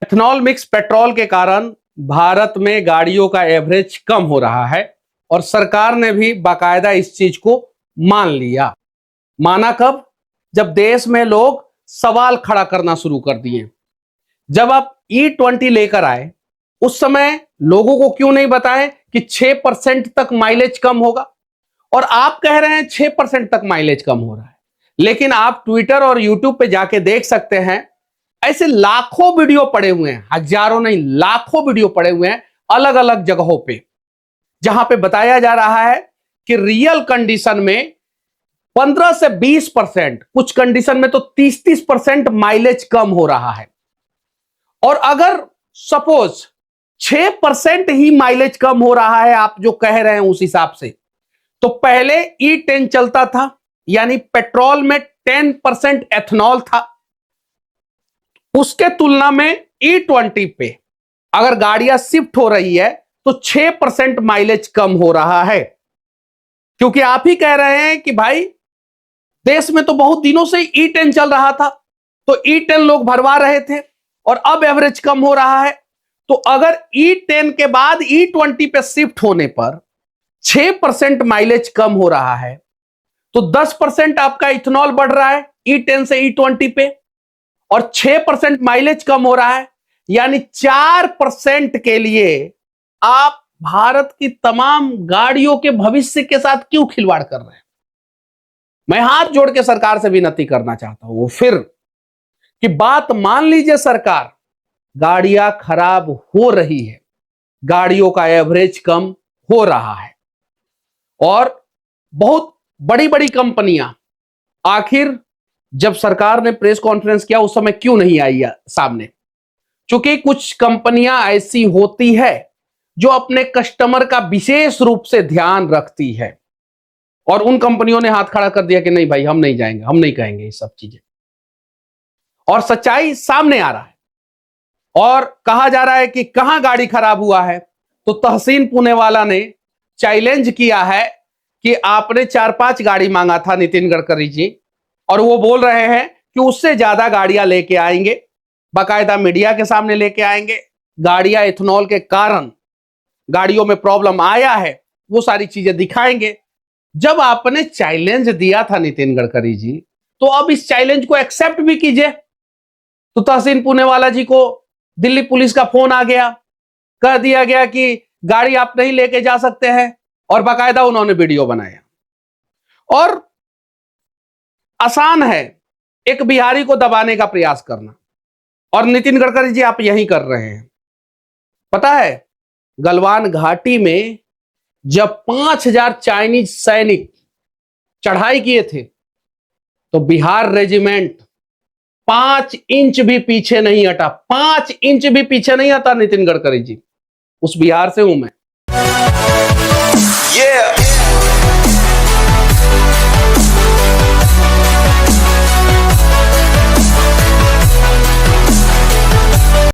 Ethanol mix petrol के कारण भारत में गाड़ियों का एवरेज कम हो रहा है और सरकार ने भी बाकायदा इस चीज को मान लिया। माना कब? जब देश में लोग सवाल खड़ा करना शुरू कर दिए। जब आप E20 लेकर आए उस समय लोगों को क्यों नहीं बताएं कि 6% तक माइलेज कम होगा, और आप कह रहे हैं 6% तक माइलेज कम हो रहा है। लेकिन आप ट्विटर और यूट्यूब पे जाके देख सकते हैं, ऐसे लाखों वीडियो पड़े हुए हैं, हजारों नहीं लाखों वीडियो पड़े हुए हैं अलग अलग जगहों पे, जहां पे बताया जा रहा है कि रियल कंडीशन में 15 से 20%, कुछ कंडीशन में तो 30-30% माइलेज कम हो रहा है। और अगर सपोज 6% ही माइलेज कम हो रहा है, आप जो कह रहे हैं उस हिसाब से, तो पहले E10 चलता था, यानी पेट्रोल में 10% एथेनॉल था। उसके तुलना में E20 पे अगर गाड़ियां शिफ्ट हो रही है तो 6% माइलेज कम हो रहा है। क्योंकि आप ही कह रहे हैं कि भाई देश में तो बहुत दिनों से E10 चल रहा था, तो E10 लोग भरवा रहे थे और अब एवरेज कम हो रहा है। तो अगर E10 के बाद E20 पे शिफ्ट होने पर 6% माइलेज कम हो रहा है, तो 10% आपका इथेनॉल बढ़ रहा है E10 से E20 पे, और 6% माइलेज कम हो रहा है, यानी 4% के लिए आप भारत की तमाम गाड़ियों के भविष्य के साथ क्यों खिलवाड़ कर रहे हैं? मैं हाथ जोड़ के सरकार से विनती करना चाहता हूं फिर कि बात मान लीजिए सरकार, गाड़ियां खराब हो रही है, गाड़ियों का एवरेज कम हो रहा है, और बहुत बड़ी बड़ी कंपनियां, आखिर जब सरकार ने प्रेस कॉन्फ्रेंस किया उस समय क्यों नहीं आई सामने? क्योंकि कुछ कंपनियां ऐसी होती है जो अपने कस्टमर का विशेष रूप से ध्यान रखती है, और उन कंपनियों ने हाथ खड़ा कर दिया कि नहीं भाई, हम नहीं जाएंगे, हम नहीं कहेंगे ये सब चीजें। और सच्चाई सामने आ रहा है और कहा जा रहा है कि कहां गाड़ी खराब हुआ है, तो तहसीन पुणेवाला ने चैलेंज किया है कि आपने 4-5 गाड़ी मांगा था नितिन गडकरी जी, और वो बोल रहे हैं कि उससे ज्यादा गाड़ियां लेके आएंगे, बाकायदा मीडिया के सामने लेके आएंगे। गाड़ियां इथेनॉल के कारण गाड़ियों में प्रॉब्लम आया है, वो सारी चीजें दिखाएंगे। जब आपने चैलेंज दिया था नितिन गडकरी जी, तो अब इस चैलेंज को एक्सेप्ट भी कीजिए। तो तहसीन पुणेवाला जी को दिल्ली पुलिस का फोन आ गया, कह दिया गया कि गाड़ी आप नहीं लेके जा सकते हैं, और बाकायदा उन्होंने वीडियो बनाया। और आसान है एक बिहारी को दबाने का प्रयास करना, और नितिन गडकरी जी आप यही कर रहे हैं। पता है, गलवान घाटी में जब 5000 चाइनीज सैनिक चढ़ाई किए थे, तो बिहार रेजिमेंट 5 इंच भी पीछे नहीं हटा, 5 इंच भी पीछे नहीं हटा नितिन गडकरी जी। उस बिहार से हूं मैं।